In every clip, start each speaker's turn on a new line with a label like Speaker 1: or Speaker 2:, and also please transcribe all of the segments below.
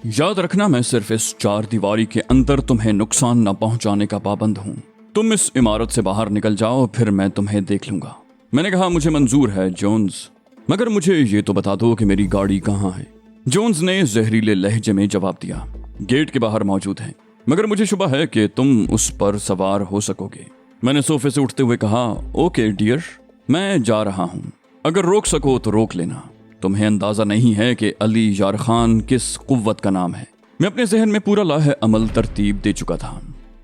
Speaker 1: याद रखना, मैं सिर्फ इस 4 दीवारी के अंदर तुम्हें नुकसान न पहुंचाने का पाबंद हूँ। तुम इस इमारत से बाहर निकल जाओ, फिर मैं तुम्हें देख लूंगा। मैंने कहा, मुझे मंजूर है जोन्स, मगर मुझे ये तो बता दो कि मेरी गाड़ी कहाँ है। जोन्स ने जहरीले लहजे में जवाब दिया, गेट के बाहर मौजूद है, मगर मुझे शुबा है कि तुम उस पर सवार हो सकोगे। मैंने सोफे से उठते हुए कहा, ओके डियर, मैं जा रहा हूँ, अगर रोक सको तो रोक लेना। तुम्हें अंदाजा नहीं है कि अली यार खान किस कुव्वत का नाम है। मैं अपने जहन में पूरा लाहे अमल तरतीब दे चुका था।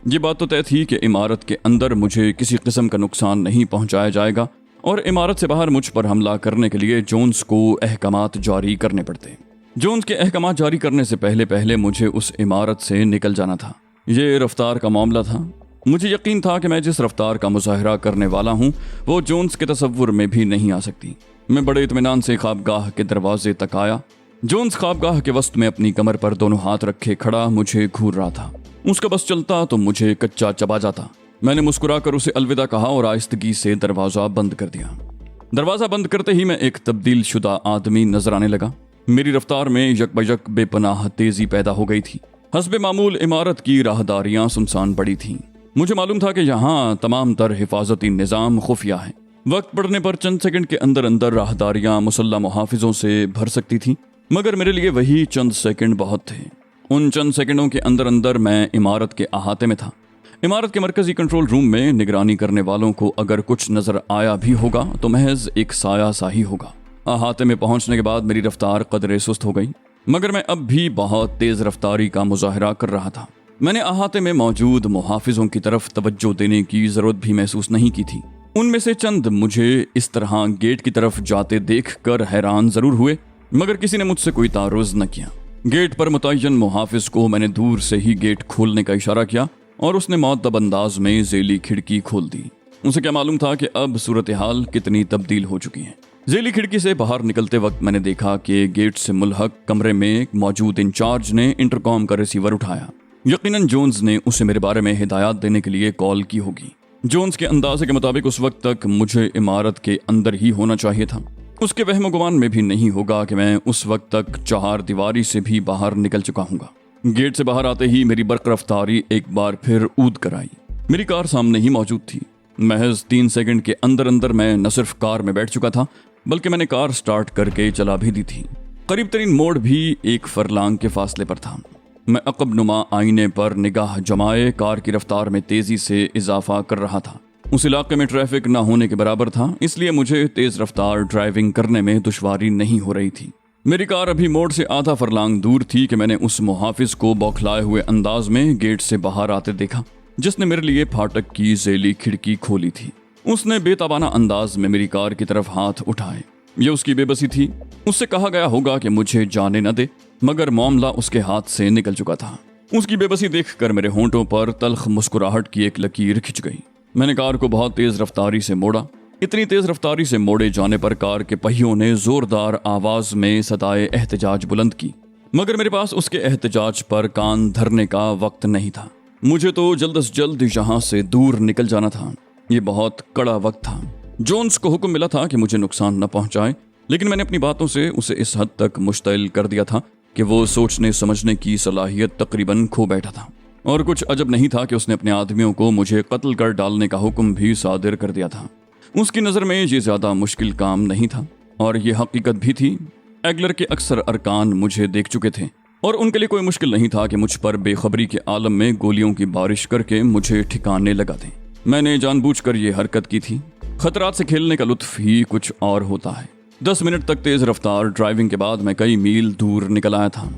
Speaker 1: ये बात तो तय थी कि इमारत के अंदर मुझे किसी किस्म का नुकसान नहीं पहुंचाया जाएगा और इमारत से बाहर मुझ पर हमला करने के लिए जोन्स को अहकामात जारी करने पड़ते। जोन्स के अहकामात जारी करने से पहले पहले मुझे उस इमारत से निकल जाना था। ये रफ्तार का मामला था। मुझे यकीन था कि मैं जिस रफ्तार का मुजाहरा करने वाला हूँ वो जोन्स के तसव्वुर में भी नहीं आ सकती। मैं बड़े इत्मीनान से ख्वाबगाह के दरवाजे तक आया। जोन्स ख्वाबगाह के वस्त में अपनी कमर पर दोनों हाथ रखे खड़ा मुझे घूर रहा था। उसका बस चलता तो मुझे कच्चा चबा जाता। मैंने मुस्कुराकर उसे अलविदा कहा और आहिस्तगी से दरवाजा बंद कर दिया। दरवाजा बंद करते ही मैं एक तब्दील शुदा आदमी नजर आने लगा। मेरी रफ्तार में यकबयक बेपनाह तेजी पैदा हो गई थी। हस्बे मामूल इमारत की राहदारियां सुनसान पड़ी थीं। मुझे मालूम था कि यहाँ तमाम तर हिफाजती निज़ाम खुफिया है। वक्त पड़ने पर चंद सेकंड के अंदर अंदर राहदारियां मुसल्लह मुहाफिजों से भर सकती थी, मगर मेरे लिए वही चंद सेकंड बहुत थे। उन चंद सेकंडों के अंदर अंदर मैं इमारत के अहाते में था। इमारत के मरकजी कंट्रोल रूम में निगरानी करने वालों को अगर कुछ नजर आया भी होगा तो महज एक साया सा ही होगा। अहाते में पहुंचने के बाद मेरी रफ्तार कदरे सुस्त हो गई, मगर मैं अब भी बहुत तेज रफ्तारी का मुजाहरा कर रहा था। मैंने अहाते में मौजूद मुहाफिजों की तरफ तवज्जो देने की जरूरत भी महसूस नहीं की थी। उनमें से चंद मुझे इस तरह गेट की तरफ जाते देखकर हैरान जरूर हुए, मगर किसी ने मुझसे कोई तारुज़ न किया। गेट पर मुतय्यन मुहाफिज को मैंने दूर से ही गेट खोलने का इशारा किया और उसने मुअद्दब अंदाज में ज़ेली खिड़की खोल दी। उसे क्या मालूम था कि अब सूरत हाल कितनी तब्दील हो चुकी है। ज़ेली खिड़की से बाहर निकलते वक्त मैंने देखा कि गेट से मुल्हक कमरे में मौजूद इंचार्ज ने इंटरकॉम का रिसीवर उठाया। यकीनन जोन्स ने उसे मेरे बारे में हिदायत देने के लिए कॉल की होगी। जोन्स के अंदाजे के मुताबिक उस वक्त तक मुझे इमारत के अंदर ही होना चाहिए था। उसके वहम गुमान में भी नहीं होगा कि मैं उस वक्त तक 4 दीवारी से भी बाहर निकल चुका हूँगा। गेट से बाहर आते ही मेरी बर्क रफ्तारी एक बार फिर ऊद कर आई। मेरी कार सामने ही मौजूद थी। महज 3 सेकंड के अंदर अंदर मैं न सिर्फ कार में बैठ चुका था, बल्कि मैंने कार स्टार्ट करके चला भी दी थी। करीब तरीन मोड़ भी 1 फरलांग के फासले पर था। मैं अकब नुमा आईने पर निगाह जमाए कार की रफ्तार में तेजी से इजाफा कर रहा था। उस इलाके में ट्रैफिक ना होने के बराबर था, इसलिए मुझे तेज रफ्तार ड्राइविंग करने में दुश्वारी नहीं हो रही थी। मेरी कार अभी मोड़ से आधा फरलांग दूर थी कि मैंने उस मुहाफिज को बौखलाए हुए अंदाज में गेट से बाहर आते देखा, जिसने मेरे लिए फाटक की ज़ेली खिड़की खोली थी। उसने बेताबाना अंदाज में मेरी कार की तरफ हाथ उठाए। ये उसकी बेबसी थी। उससे कहा गया होगा कि मुझे जाने न दे, मगर मामला उसके हाथ से निकल चुका था। उसकी बेबसी देखकर मेरे होंठों पर तल्ख मुस्कुराहट की एक लकीर खिंच गई। मैंने कार को बहुत तेज रफ्तारी से मोड़ा। इतनी तेज रफ्तारी से मोड़े जाने पर कार के पहियों ने जोरदार आवाज में सदाए एहतजाज बुलंद की, मगर मेरे पास उसके एहतजाज पर कान धरने का वक्त नहीं था। मुझे तो जल्द से जल्द यहाँ से दूर निकल जाना था। ये बहुत कड़ा वक्त था। जोन्स को हुक्म मिला था कि मुझे नुकसान न पहुंचाए, लेकिन मैंने अपनी बातों से उसे इस हद तक मुश्तइल कर दिया था कि वो सोचने समझने की सलाहियत तकरीबन खो बैठा था। और कुछ अजब नहीं था कि उसने अपने आदमियों को मुझे कत्ल कर डालने का हुक्म भी सादिर कर दिया था। उसकी नज़र में ये ज़्यादा मुश्किल काम नहीं था, और ये हकीकत भी थी। एगलर के अक्सर अरकान मुझे देख चुके थे और उनके लिए कोई मुश्किल नहीं था कि मुझ पर बेखबरी के आलम में गोलियों की बारिश करके मुझे ठिकाने लगा दें। मैंने जानबूझकर ये हरकत की थी। खतरात से खेलने का लुत्फ ही कुछ और होता है। 10 मिनट तक तेज रफ्तार ड्राइविंग के बाद मैं कई मील दूर निकल आया था।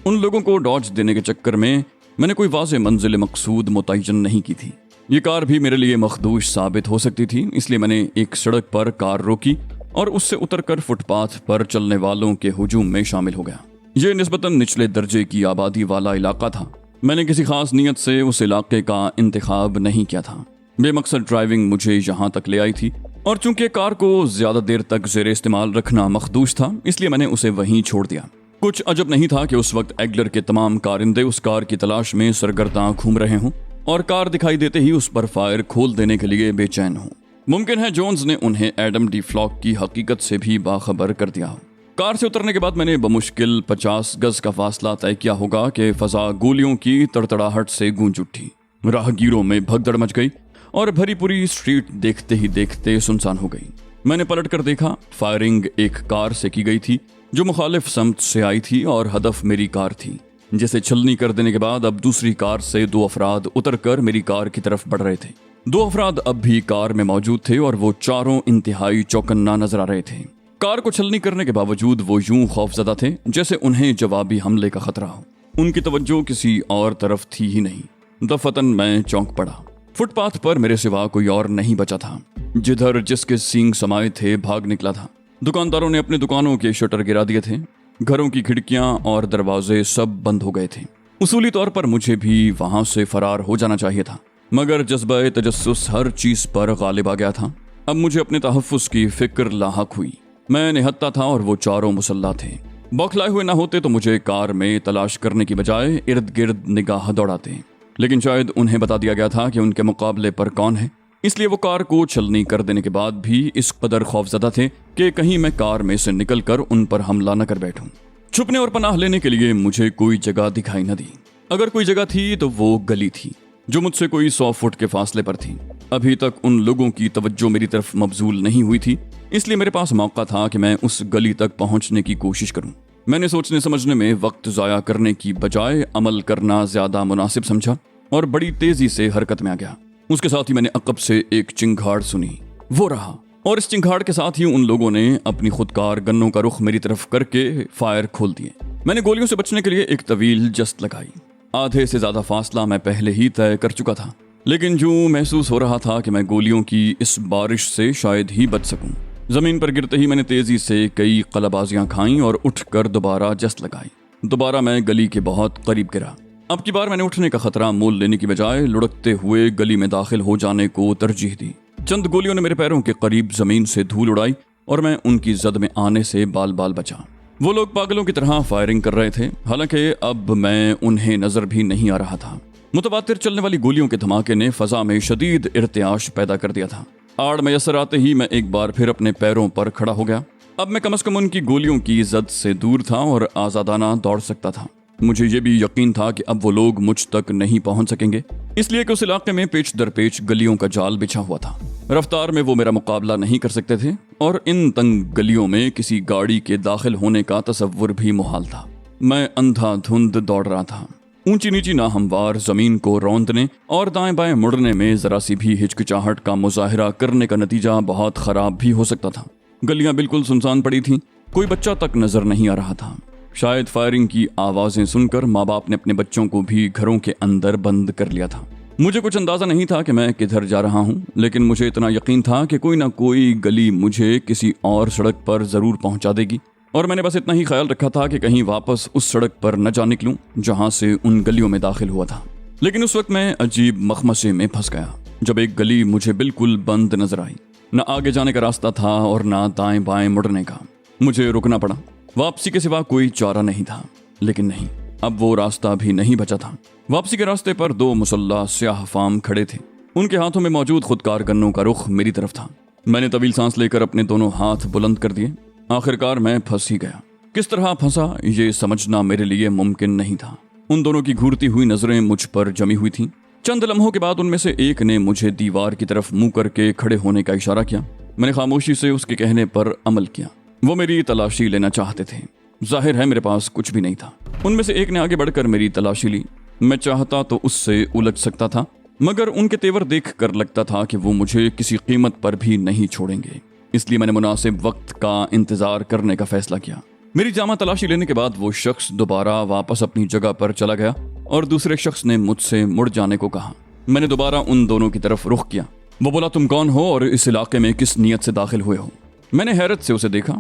Speaker 1: उन लोगों को डॉज देने के चक्कर में मैंने कोई वाज़ेह मंजिल मकसूद मुतय्यन नहीं की थी। ये कार भी मेरे लिए मखदूश साबित हो सकती थी, इसलिए मैंने एक सड़क पर कार रोकी और उससे उतरकर फुटपाथ पर चलने वालों के हुजूम में शामिल हो गया। ये निस्बतन निचले दर्जे की आबादी वाला इलाका था। मैंने किसी खास नीयत से उस इलाके का इंतखाब नहीं किया था। बेमकसद ड्राइविंग मुझे यहाँ तक ले आई थी, और चूंकि कार को ज्यादा देर तक ज़ेरे इस्तेमाल रखना मखदूश था, इसलिए मैंने उसे वहीं छोड़ दिया। कुछ अजब नहीं था कि उस वक्त एगलर के तमाम कारिंदे उस कार की तलाश में सरगर्दा घूम रहे हों और कार दिखाई देते ही उस पर फायर खोल देने के लिए बेचैन हों। मुमकिन है जोन्स ने उन्हें एडम डी फ्लॉक की हकीकत से भी बाखबर कर दिया हो। کار سے اترنے کے بعد میں نے بمشکل 50 گز کا فاصلہ طے کیا ہوگا کہ فضا گولیوں کی تڑتڑاہٹ سے گونج اٹھی۔ راہگیروں میں بھگدڑ مچ گئی اور بھری پوری اسٹریٹ دیکھتے ہی دیکھتے سنسان ہو گئی۔ میں نے پلٹ کر دیکھا، فائرنگ ایک کار سے کی گئی تھی جو مخالف سمت سے آئی تھی اور ہدف میری کار تھی، جسے چھلنی کر دینے کے بعد اب دوسری کار سے 2 افراد اتر کر میری کار کی طرف بڑھ رہے تھے۔ 2 افراد اب بھی کار میں موجود تھے اور وہ چاروں انتہائی چوکنا نظر آ رہے تھے۔ کار کو چھلنی کرنے کے باوجود وہ یوں خوفزدہ تھے جیسے انہیں جوابی حملے کا خطرہ ہو۔ ان کی توجہ کسی اور طرف تھی ہی نہیں۔ دفتن میں چونک پڑا۔ فٹ پاتھ پر میرے سوا کوئی اور نہیں بچا تھا۔ جدھر جس کے سینگ سمائے تھے بھاگ نکلا تھا۔ دکانداروں نے اپنے دکانوں کے شٹر گرا دیے تھے، گھروں کی کھڑکیاں اور دروازے سب بند ہو گئے تھے۔ اصولی طور پر مجھے بھی وہاں سے فرار ہو جانا چاہیے تھا، مگر جذبہ تجسس ہر چیز پر غالب آ گیا تھا۔ اب مجھے اپنے تحفظ کی فکر لاحق ہوئی۔ میں نہتا تھا اور وہ چاروں مسلح تھے۔ بوکھلائے ہوئے نہ ہوتے تو مجھے کار میں تلاش کرنے کی بجائے ارد گرد نگاہ دوڑاتے، لیکن شاید انہیں بتا دیا گیا تھا کہ ان کے مقابلے پر کون ہے، اس لیے وہ کار کو چھلنی کر دینے کے بعد بھی اس قدر خوفزدہ تھے کہ کہیں میں کار میں سے نکل کر ان پر حملہ نہ کر بیٹھوں۔ چھپنے اور پناہ لینے کے لیے مجھے کوئی جگہ دکھائی نہ دی۔ اگر کوئی جگہ تھی تو وہ گلی تھی جو مجھ سے کوئی 100 فٹ کے فاصلے پر تھی۔ ابھی تک ان لوگوں کی توجہ میری طرف مبذول نہیں ہوئی تھی، اس لیے میرے پاس موقع تھا کہ میں اس گلی تک پہنچنے کی کوشش کروں۔ میں نے سوچنے سمجھنے میں وقت ضائع کرنے کی بجائے عمل کرنا زیادہ مناسب سمجھا اور بڑی تیزی سے حرکت میں آ گیا۔ اس کے ساتھ ہی میں نے عقب سے ایک چنگھاڑ سنی، وہ رہا، اور اس چنگھاڑ کے ساتھ ہی ان لوگوں نے اپنی خودکار گنوں کا رخ میری طرف کر کے فائر کھول دیے۔ میں نے گولیوں سے بچنے کے لیے ایک طویل جست لگائی۔ آدھے سے زیادہ فاصلہ میں پہلے ہی طے کر چکا تھا، لیکن جو محسوس ہو رہا تھا کہ میں گولیوں کی اس بارش سے شاید ہی بچ سکوں۔ زمین پر گرتے ہی میں نے تیزی سے کئی قلبازیاں کھائیں اور اٹھ کر دوبارہ جست لگائی۔ دوبارہ میں گلی کے بہت قریب گرا۔ اب کی بار میں نے اٹھنے کا خطرہ مول لینے کی بجائے لڑکتے ہوئے گلی میں داخل ہو جانے کو ترجیح دی۔ چند گولیوں نے میرے پیروں کے قریب زمین سے دھول اڑائی اور میں ان کی زد میں آنے سے بال بال بچا۔ وہ لوگ پاگلوں کی طرح فائرنگ کر رہے تھے، حالانکہ اب میں انہیں نظر بھی نہیں آ رہا تھا۔ متواتر چلنے والی گولیوں کے دھماکے نے فضا میں شدید ارتعاش پیدا کر دیا تھا۔ آڑ میسر آتے ہی میں ایک بار پھر اپنے پیروں پر کھڑا ہو گیا۔ اب میں کم از کم ان کی گولیوں کی زد سے دور تھا اور آزادانہ دوڑ سکتا تھا۔ مجھے یہ بھی یقین تھا کہ اب وہ لوگ مجھ تک نہیں پہنچ سکیں گے، اس لیے کہ اس علاقے میں پیچ در پیچ گلیوں کا جال بچھا ہوا تھا۔ رفتار میں وہ میرا مقابلہ نہیں کر سکتے تھے اور ان تنگ گلیوں میں کسی گاڑی کے داخل ہونے کا تصور بھی محال تھا۔ میں اندھا دھند دوڑ رہا تھا، اونچی نیچی ناہموار زمین کو روندنے اور دائیں بائیں مڑنے میں ذرا سی بھی ہچکچاہٹ کا مظاہرہ کرنے کا نتیجہ بہت خراب بھی ہو سکتا تھا۔ گلیاں بالکل سنسان پڑی تھیں، کوئی بچہ تک نظر نہیں آ رہا تھا۔ شاید فائرنگ کی آوازیں سن کر ماں باپ نے اپنے بچوں کو بھی گھروں کے اندر بند کر لیا تھا۔ مجھے کچھ اندازہ نہیں تھا کہ میں کدھر جا رہا ہوں، لیکن مجھے اتنا یقین تھا کہ کوئی نہ کوئی گلی مجھے کسی اور سڑک پر ضرور پہنچا دے گی، اور میں نے بس اتنا ہی خیال رکھا تھا کہ کہیں واپس اس سڑک پر نہ جا نکلوں جہاں سے ان گلیوں میں داخل ہوا تھا۔ لیکن اس وقت میں عجیب مخمصے میں پھنس گیا جب ایک گلی مجھے بالکل بند نظر آئی۔ نہ آگے جانے کا راستہ تھا اور نہ دائیں بائیں مڑنے کا۔ مجھے رکنا پڑا، واپسی کے سوا کوئی چارہ نہیں تھا، لیکن نہیں، اب وہ راستہ بھی نہیں بچا تھا۔ واپسی کے راستے پر 2 مسلح سیاہ فام کھڑے تھے، ان کے ہاتھوں میں موجود خودکار گنوں کا رخ میری طرف تھا۔ میں نے طویل سانس لے کر اپنے دونوں ہاتھ بلند کر دیے۔ آخرکار میں پھنس ہی گیا۔ کس طرح پھنسا یہ سمجھنا میرے لیے ممکن نہیں تھا۔ ان دونوں کی گھورتی ہوئی نظریں مجھ پر جمی ہوئی تھیں۔ چند لمحوں کے بعد ان میں سے ایک نے مجھے دیوار کی طرف منہ کر کے کھڑے ہونے کا اشارہ کیا۔ میں نے خاموشی سے اس کے کہنے پر عمل کیا۔ وہ میری تلاشی لینا چاہتے تھے، ظاہر ہے میرے پاس کچھ بھی نہیں تھا۔ ان میں سے ایک نے آگے بڑھ کر میری تلاشی لی۔ میں چاہتا تو اس سے الجھ سکتا تھا، مگر ان کے تیور دیکھ کر لگتا تھا کہ وہ مجھے کسی قیمت پر بھی نہیں چھوڑیں گے، اس لیے میں نے مناسب وقت کا انتظار کرنے کا فیصلہ کیا۔ میری جامع تلاشی لینے کے بعد وہ شخص دوبارہ واپس اپنی جگہ پر چلا گیا اور دوسرے شخص نے مجھ سے مڑ جانے کو کہا۔ میں نے دوبارہ ان دونوں کی طرف رخ کیا۔ وہ بولا، تم کون ہو اور اس علاقے میں کس نیت سے داخل ہوئے ہو؟ میں نے حیرت سے اسے دیکھا۔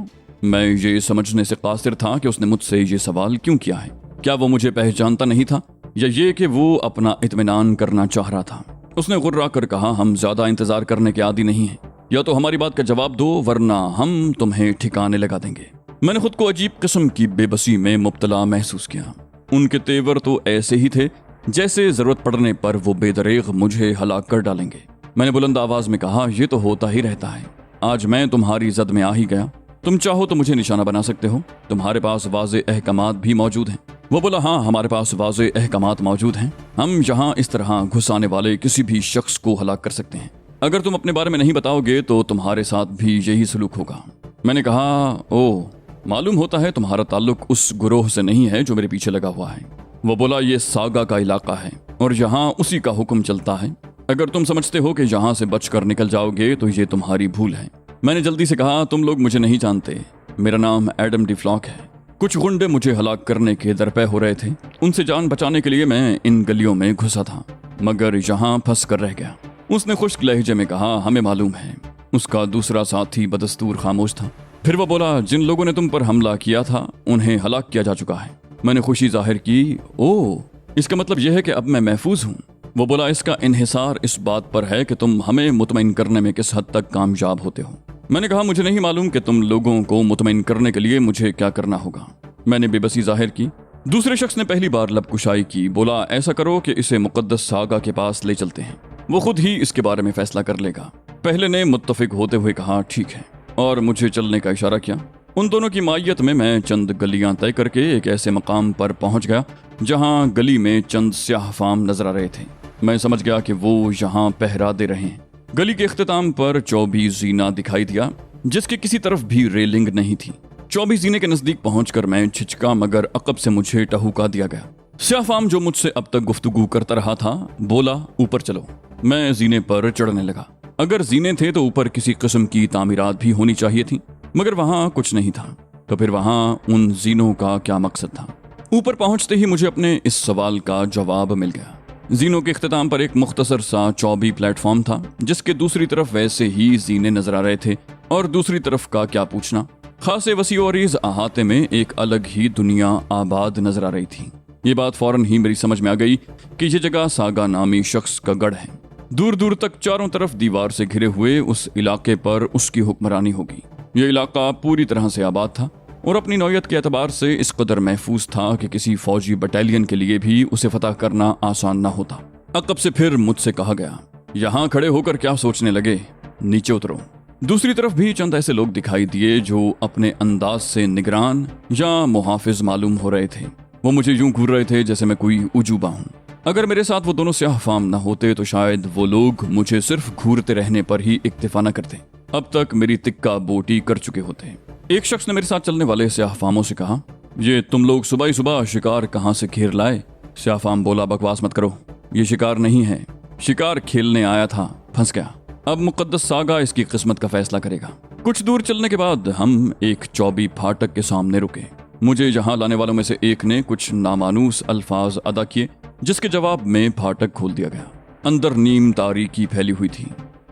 Speaker 1: میں یہ سمجھنے سے قاصر تھا کہ اس نے مجھ سے یہ سوال کیوں کیا ہے۔ کیا وہ مجھے پہچانتا نہیں تھا یا یہ کہ وہ اپنا اطمینان کرنا چاہ رہا تھا؟ اس نے غرا کر کہا، ہم زیادہ انتظار کرنے کے عادی نہیں ہیں، یا تو ہماری بات کا جواب دو ورنہ ہم تمہیں ٹھکانے لگا دیں گے۔ میں نے خود کو عجیب قسم کی بے بسی میں مبتلا محسوس کیا۔ ان کے تیور تو ایسے ہی تھے جیسے ضرورت پڑنے پر وہ بے دریغ مجھے ہلاک کر ڈالیں گے۔ میں نے بلند آواز میں کہا، یہ تو ہوتا ہی رہتا ہے، آج میں تمہاری زد میں آ ہی گیا، तुम चाहो तो मुझे निशाना बना सकते हो, तुम्हारे पास वाज़े अहकामात भी मौजूद हैं। वो बोला, हाँ हमारे पास वाज़े अहकामात मौजूद हैं, हम यहाँ इस तरह घुस आने वाले किसी भी शख्स को हलाक कर सकते हैं। अगर तुम अपने बारे में नहीं बताओगे तो तुम्हारे साथ भी यही सलूक होगा। मैंने कहा, ओह, मालूम होता है तुम्हारा ताल्लुक उस गुरोह से नहीं है जो मेरे पीछे लगा हुआ है। वो बोला, ये सागा का इलाका है और यहाँ उसी का हुक्म चलता है। अगर तुम समझते हो कि यहाँ से बचकर निकल जाओगे तो ये तुम्हारी भूल है। मैंने जल्दी से कहा, तुम लोग मुझे नहीं जानते, मेरा नाम एडम डिफ्लॉक है। कुछ गुंडे मुझे हलाक करने के दरपे हो रहे थे, उनसे जान बचाने के लिए मैं इन गलियों में घुसा था, मगर यहाँ फंस कर रह गया। उसने खुश्क लहजे में कहा, हमें मालूम है। उसका दूसरा साथी बदस्तूर खामोश था। फिर वो बोला, जिन लोगों ने तुम पर हमला किया था उन्हें हलाक किया जा चुका है। मैंने खुशी जाहिर की, ओह, इसका मतलब यह है कि अब मैं महफूज हूँ। वो बोला, इसका इन्हिसार इस बात पर है कि तुम हमें मुतमईन करने में किस हद तक कामयाब होते हो। मैंने कहा, मुझे नहीं मालूम कि तुम लोगों को मुतमईन करने के लिए मुझे क्या करना होगा। मैंने बेबसी जाहिर की। दूसरे शख्स ने पहली बार लबकुशाई की। बोला, ऐसा करो कि इसे मुकद्दस सागा के पास ले चलते हैं, वो खुद ही इसके बारे में फैसला कर लेगा। पहले ने मुत्तफिक होते हुए कहा, ठीक है, और मुझे चलने का इशारा किया। उन दोनों की मायत में मैं चंद गलियां तय करके एक ऐसे मकाम पर पहुंच गया जहां गली में चंद स्याह फाम नजर आ रहे थे। मैं समझ गया कि वो यहाँ पहरा दे रहे हैं। गली के इख्तिताम पर चौबी जीना दिखाई दिया जिसके किसी तरफ भी रेलिंग नहीं थी। चौबी जीने के नजदीक पहुंचकर मैं छिचका, मगर अकब से मुझे टहुका दिया गया। स्याह फाम जो मुझसे अब तक गुफ्तगू करता रहा था बोला, ऊपर चलो। मैं जीने पर चढ़ने लगा। अगर जीने थे तो ऊपर किसी किस्म की तामीरात भी होनी चाहिए थी, मगर वहां कुछ नहीं था। तो फिर वहां उन जीनों का क्या मकसद था? ऊपर पहुंचते ही मुझे अपने इस सवाल का जवाब मिल गया। जीनों के इख्तिताम पर एक मुख्तसर सा चौबी प्लेटफॉर्म था जिसके दूसरी तरफ वैसे ही जीने नजर आ रहे थे, और दूसरी तरफ का क्या पूछना, खासे वसी और अरीज अहाते में एक अलग ही दुनिया आबाद नजर आ रही थी। ये बात फौरन ही मेरी समझ में आ गई कि ये जगह सागा नामी शख्स का गढ़ है। दूर दूर तक चारों तरफ दीवार से घिरे हुए उस इलाके पर उसकी हुक्मरानी होगी। यह इलाका पूरी तरह से आबाद था और अपनी नौयत के एतबार से इस कदर महफूज था कि किसी फौजी बटालियन के लिए भी उसे फतह करना आसान न होता। अकब से फिर मुझसे कहा गया, यहाँ खड़े होकर क्या सोचने लगे, नीचे उतरो। दूसरी तरफ भी चंद ऐसे लोग दिखाई दिए जो अपने अंदाज से निगरान या मुहाफिज मालूम हो रहे थे। वो मुझे यूं घूर रहे थे जैसे मैं कोई उजूबा हूं। अगर मेरे साथ वो दोनों स्याह फाम न होते तो शायद वो लोग मुझे सिर्फ घूरते रहने पर ही इक्तिफा न करते, अब तक मेरी तिक्का बोटी कर चुके होते। एक शख्स ने मेरे साथ चलने वाले स्याह फामों से कहा, ये तुम लोग सुबह ही सुबह शिकार कहाँ से घेर लाए? स्याह फाम बोला, बकवास मत करो, ये शिकार नहीं है, शिकार खेलने आया था, फंस गया। अब मुकद्दस सागा इसकी किस्मत का फैसला करेगा। कुछ दूर चलने के बाद हम एक चौबी फाटक के सामने रुके। मुझे यहाँ लाने वालों में से एक ने कुछ नामानूस अल्फाज अदा किए जिसके जवाब में फाटक खोल दिया गया। अंदर नीम तारीकी फैली हुई थी।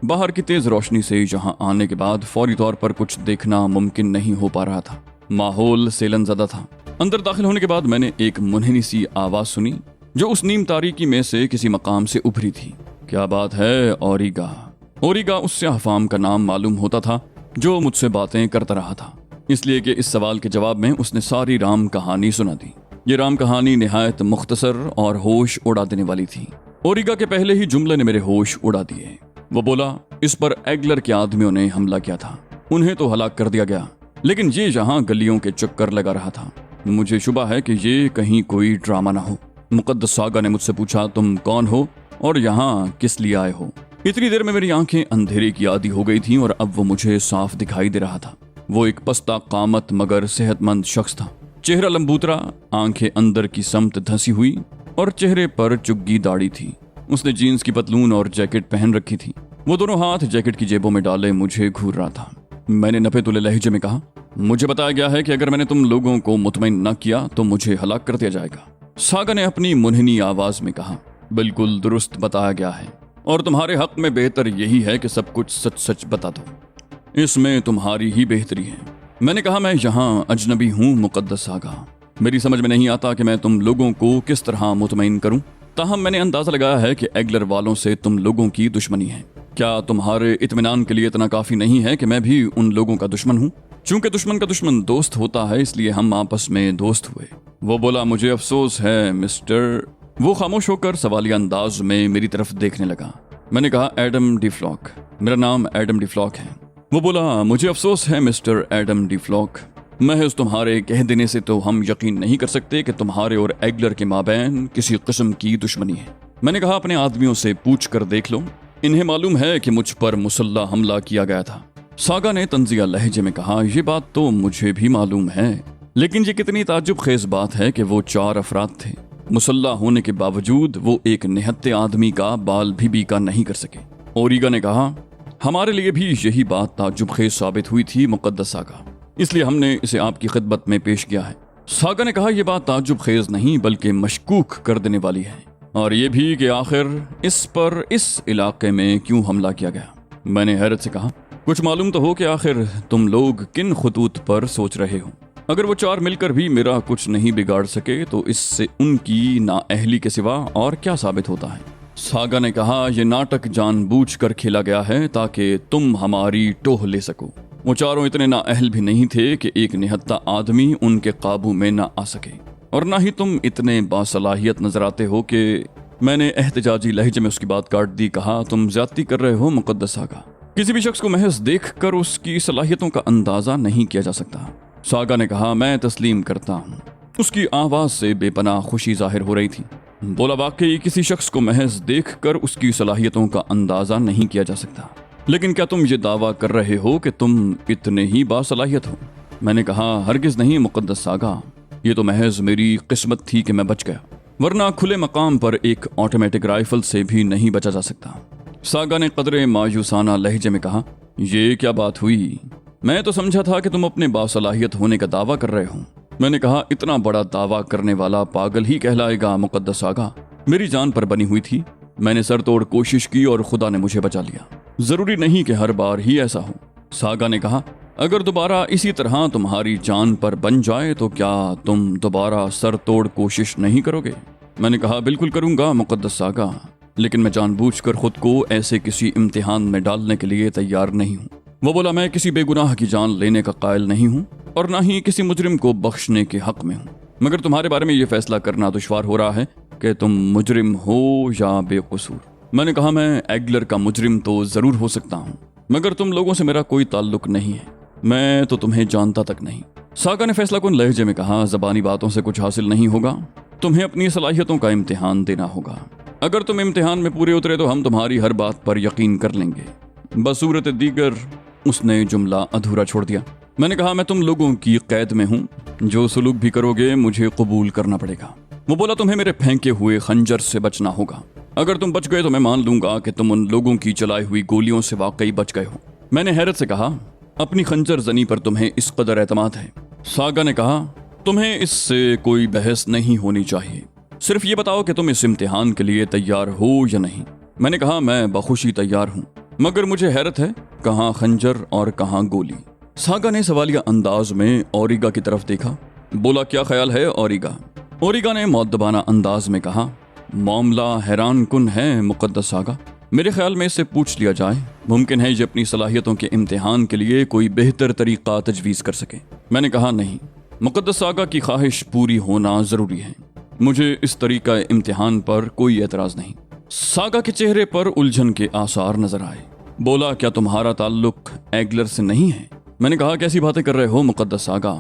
Speaker 1: बाहर की तेज रोशनी से यहाँ आने के बाद फौरी तौर पर कुछ देखना मुमकिन नहीं हो पा रहा था। माहौल सेलन ज़दा था। अंदर दाखिल होने के बाद मैंने एक मुनहनी सी आवाज सुनी जो उस नीम तारीकी में से किसी मकाम से उभरी थी। क्या बात है, ओरिगा। ओरिगा उस स्याह फाम का नाम मालूम होता था जो मुझसे बातें करता रहा था, इसलिए कि इस सवाल के जवाब में उसने सारी राम कहानी सुना दी। ये राम कहानी निहायत मुख्तसर और होश उड़ा देने वाली थी। ओरिगा के पहले ही जुमले ने मेरे होश उड़ा दिए। वो बोला, इस पर एगलर के आदमियों ने हमला किया था, उन्हें तो हलाक कर दिया गया, लेकिन ये यहाँ गलियों के चक्कर लगा रहा था। मुझे शुबा है कि ये कहीं कोई ड्रामा ना हो। मुकद्दस सागा ने मुझसे पूछा, तुम कौन हो और यहाँ किस लिए आए हो? इतनी देर में मेरी आंखें अंधेरे की आदी हो गई थीं और अब वो मुझे साफ दिखाई दे रहा था। वो एक पस्ता कामत मगर सेहतमंद शख्स था। चेहरा लंबूतरा, आंखें अंदर की समत धंसी हुई और चेहरे पर चुग्गी दाढ़ी थी। उसने जीन्स की पतलून और जैकेट पहन रखी थी। वो दोनों हाथ जैकेट की जेबों में डाले मुझे घूर रहा था। मैंने नपे तुले लहजे में कहा, मुझे बताया गया है कि अगर मैंने तुम लोगों को मुतमईन न किया तो मुझे हलाक कर दिया जाएगा। सागा ने अपनी मुनहनी आवाज में कहा, बिल्कुल दुरुस्त बताया गया है और तुम्हारे हक में बेहतर यही है कि सब कुछ सच सच बता दो, इसमें तुम्हारी ही बेहतरी है। मैंने कहा, मैं यहाँ अजनबी हूँ मुकद्दस सागा, मेरी समझ में नहीं आता कि मैं तुम लोगों को किस तरह मुतमईन करूं। ताहम मैंने अंदाजा लगाया है कि एगलर वालों से तुम लोगों की दुश्मनी है। क्या तुम्हारे इत्मीनान के लिए इतना काफी नहीं है कि मैं भी उन लोगों का दुश्मन हूँ? चूंकि दुश्मन का दुश्मन दोस्त होता है, इसलिए हम आपस में दोस्त हुए। वो बोला, मुझे अफसोस है मिस्टर। वो खामोश होकर सवालिया अंदाज में मेरी तरफ देखने लगा। मैंने कहा, एडम डिफ्लॉक, मेरा नाम एडम डिफ्लॉक है। वो बोला, मुझे अफसोस है मिस्टर एडम डी फ्लॉक, महज तुम्हारे कह देने से तो हम यकीन नहीं कर सकते कि तुम्हारे और एग्लर के माबैन किसी किस्म की दुश्मनी है। मैंने कहा, अपने आदमियों से पूछ कर देख लो, इन्हें मालूम है कि मुझ पर मुसल्ला हमला किया गया था। सागा ने तंजिया लहजे में कहा, ये बात तो मुझे भी मालूम है, लेकिन ये कितनी ताज्जुब खेज बात है कि वो 4 अफराद थे। मुसल्ला होने के बावजूद वो एक निहत्ते आदमी का बाल भी बीका नहीं कर सके। ओरिगा ने कहा, हमारे लिए भी यही बात ताज्जुब खेज साबित हुई थी मुकद्दस सागा, इसलिए हमने इसे आपकी खिदमत में पेश किया है। सागा ने कहा, यह बात ताज्जुब खेज नहीं बल्कि मशकूक कर देने वाली है, और ये भी कि आखिर इस पर इस इलाके में क्यों हमला किया गया। मैंने हैरत से कहा, कुछ मालूम तो हो कि आखिर तुम लोग किन खतूत पर सोच रहे हो। अगर वो 4 मिलकर भी मेरा कुछ नहीं बिगाड़ सके तो इससे उनकी नाअहली के सिवा और क्या साबित होता है। सागा ने कहा, यह नाटक जानबूझकर खेला गया है ताकि तुम हमारी टोह ले सको। वो 4 इतने नाअहल भी नहीं थे कि एक निहत्ता आदमी उनके काबू में ना आ सके, और ना ही तुम इतने बासलाहियत नजर आते हो कि मैंने एहतजाजी लहजे में उसकी बात काट दी। कहा, तुम ज्यादती कर रहे हो मुकद्दस सागा, किसी भी शख्स को महज देखकर उसकी सलाहियतों का अंदाजा नहीं किया जा सकता। सागा ने कहा, मैं तस्लीम करता हूँ। उसकी आवाज से बेपनाह खुशी जाहिर हो रही थी। बोला, वाकई किसी शख्स को महज देखकर उसकी सलाहियतों का अंदाजा नहीं किया जा सकता, लेकिन क्या तुम ये दावा कर रहे हो कि तुम इतने ही बासलाहियत हो? मैंने कहा, हरगिज नहीं मुकद्दस सागा, ये तो महज मेरी किस्मत थी कि मैं बच गया, वरना खुले मकाम पर एक ऑटोमेटिक राइफल से भी नहीं बचा जा सकता। सागा ने कदरे मायूसाना लहजे में कहा, ये क्या बात हुई? मैं तो समझा था कि तुम अपने बासलाहियत होने का दावा कर रहे हो। मैंने कहा, इतना बड़ा दावा करने वाला पागल ही कहलाएगा मुकद्दस सागा। मेरी जान पर बनी हुई थी, मैंने सर तोड़ कोशिश की और खुदा ने मुझे बचा लिया। जरूरी नहीं कि हर बार ही ऐसा हो। सागा ने कहा, अगर दोबारा इसी तरह तुम्हारी जान पर बन जाए तो क्या तुम दोबारा सर तोड़ कोशिश नहीं करोगे? मैंने कहा, बिल्कुल करूंगा मुकद्दस सागा, लेकिन मैं जानबूझकर खुद को ऐसे किसी इम्तिहान में डालने के लिए तैयार नहीं हूँ। वो बोला, मैं किसी बेगुनाह की जान लेने का कायल नहीं हूँ और ना ही किसी मुजरिम को बख्शने के हक में हूँ, मगर तुम्हारे बारे में ये फैसला करना दुश्वार हो रहा है कि तुम मुजरिम हो या बेकसूर। मैंने कहा, मैं एग्लर का मुजरिम तो जरूर हो सकता हूँ, मगर तुम लोगों से मेरा कोई ताल्लुक नहीं है, मैं तो तुम्हें जानता तक नहीं। सागा ने फैसला कुन लहजे में कहा, जबानी बातों से कुछ हासिल नहीं होगा, तुम्हें अपनी सलाहियतों का इम्तिहान देना होगा। अगर तुम इम्तिहान में पूरे उतरे तो हम तुम्हारी हर बात पर यकीन कर लेंगे। बसूरत दीगर उसने जुमला अधूरा छोड़ दिया। मैंने कहा, मैं तुम लोगों की कैद में हूँ, जो सुलूक भी करोगे मुझे कबूल करना पड़ेगा। वो बोला, तुम्हें मेरे फेंके हुए खंजर से बचना होगा। अगर तुम बच गए तो मैं मान लूंगा कि तुम उन लोगों की चलाई हुई गोलियों से वाकई बच गए हो। मैंने हैरत से कहा, अपनी खंजर जनी पर तुम्हें इस कदर एतमाद है? सागा ने कहा, तुम्हें इससे कोई बहस नहीं होनी चाहिए, सिर्फ ये बताओ कि तुम इस इम्तिहान के लिए तैयार हो या नहीं। मैंने कहा, मैं बखुशी तैयार हूँ, मगर मुझे हैरत है कहाँ खंजर और कहाँ गोली। सागा ने सवालिया अंदाज में ओरिगा की तरफ देखा। बोला, क्या ख्याल है ओरिगा? ओरिगा ने मौद्दबाना अंदाज में कहा, मामला हैरान कुन है मुकद्दस सागा, मेरे ख्याल में इससे पूछ लिया जाए, मुमकिन है ये अपनी सलाहियतों के इम्तिहान के लिए कोई बेहतर तरीका तजवीज़ कर सके। मैंने कहा, नहीं, मुकद्दस सागा की ख्वाहिश पूरी होना ज़रूरी है, मुझे इस तरीका इम्तिहान पर कोई एतराज़ नहीं। सागा के चेहरे पर उलझन के आसार नजर आए। बोला, क्या तुम्हारा ताल्लुक एग्लर से नहीं है? मैंने कहा, कैसी बातें कर रहे हो मुकद्दस सागा,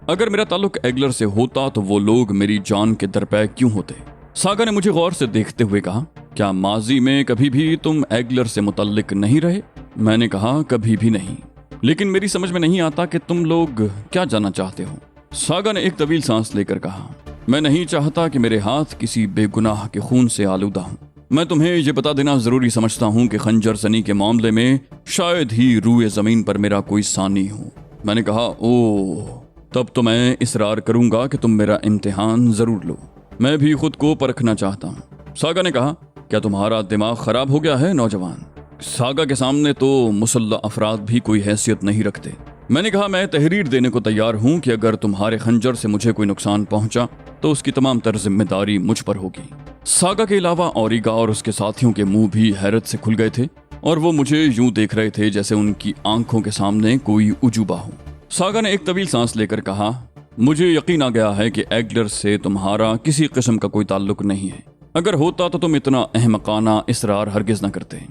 Speaker 1: अगर मेरा ताल्लुक एग्लर से होता तो वो लोग मेरी जान के दरपे क्यों होते? सागा ने मुझे गौर से देखते हुए कहा, क्या माजी में कभी भी तुम एग्लर से मुतल्लिक नहीं रहे? मैंने कहा, कभी भी नहीं, लेकिन मेरी समझ में नहीं आता कि तुम लोग क्या जानना चाहते हो। सागा ने एक तवील सांस लेकर कहा, मैं नहीं चाहता कि मेरे हाथ किसी बेगुनाह के खून से आलूदा हूं। मैं तुम्हें ये बता देना जरूरी समझता हूं कि खंजर सनी के मामले में शायद ही रूए जमीन पर मेरा कोई सानी हो। मैंने कहा, ओह, तब तो मैं इसरार करूंगा कि तुम मेरा इम्तिहान जरूर लो, मैं भी खुद को परखना चाहता हूँ। सागा ने कहा, क्या तुम्हारा दिमाग खराब हो गया है नौजवान? सागा के सामने तो मुसल्ला अफराद भी कोई हैसियत नहीं रखते। मैंने कहा, मैं तहरीर देने को तैयार हूँ कि अगर तुम्हारे खंजर से मुझे कोई नुकसान पहुंचा तो उसकी तमाम तर जिम्मेदारी मुझ पर होगी। सागा के अलावा ओरिगा और उसके साथियों के मुंह भी हैरत से खुल गए थे और वो मुझे यूं देख रहे थे जैसे उनकी आंखों के सामने कोई उजूबा हो। सागा ने एक तवील सांस लेकर कहा, मुझे यकीन आ गया है कि एग्लर से तुम्हारा किसी किस्म का कोई ताल्लुक नहीं है, अगर होता तो तुम इतना अहमकाना इसरार हरगिज न करते।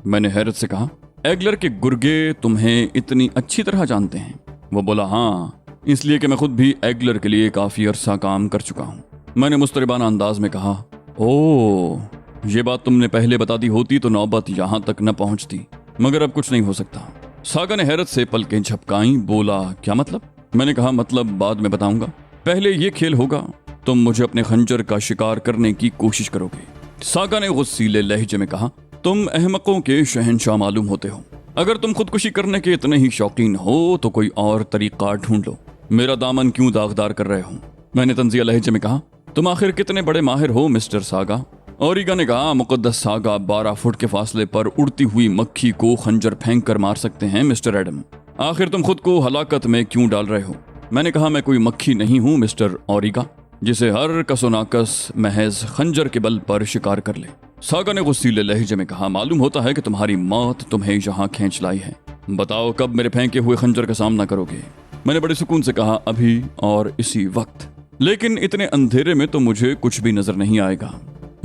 Speaker 1: मैंने हैरत से कहा, एगलर के गुर्गे तुम्हें इतनी अच्छी तरह जानते हैं? वो बोला, हाँ, इसलिए कि मैं खुद भी एगलर के लिए काफी अरसा काम कर चुका हूँ। मैंने मुस्तरिबाना अंदाज में कहा, ओह, ये बात तुमने पहले बता दी होती तो नौबत यहाँ तक न पहुँचती, मगर अब कुछ नहीं हो सकता। सागा ने हैरत से पलकें झपकाई। बोला, क्या मतलब? मैंने कहा, मतलब बाद में बताऊंगा, पहले ये खेल होगा। तुम मुझे अपने खंजर का शिकार करने की कोशिश करोगे। सागा ने गुस्सीले लहजे में कहा, तुम अहमकों के शहंशाह मालूम होते हो। अगर तुम खुदकुशी करने के इतने ही शौकीन हो तो कोई और तरीका ढूंढ लो। मेरा दामन क्यों दागदार कर रहे हो? मैंने तंजिया लहजे में कहा, तुम आखिर कितने बड़े माहिर हो मिस्टर सागा? ओरिगा ने कहा, मुकद्दस सागा 12 फुट के फासले पर उड़ती हुई मक्खी को खंजर फेंक कर मार सकते हैं मिस्टर एडम। आखिर तुम खुद को हलाकत में क्यों डाल रहे हो? मैंने कहा, मैं कोई मक्खी नहीं हूं मिस्टर ओरिगा, जिसे हर कसोनाकस महज खंजर के बल पर शिकार कर ले। सागा ने गुस्सीले लहजे में कहा, मालूम होता है कि तुम्हारी मौत तुम्हें यहाँ खींच लाई है। बताओ, कब मेरे फेंके हुए खंजर का सामना करोगे? मैंने बड़े सुकून से कहा, अभी और इसी वक्त। लेकिन इतने अंधेरे में तो मुझे कुछ भी नजर नहीं आएगा।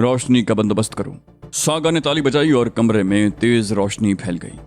Speaker 1: रोशनी का बंदोबस्त करो। सागा ने ताली बजाई और कमरे में तेज रोशनी फैल गई।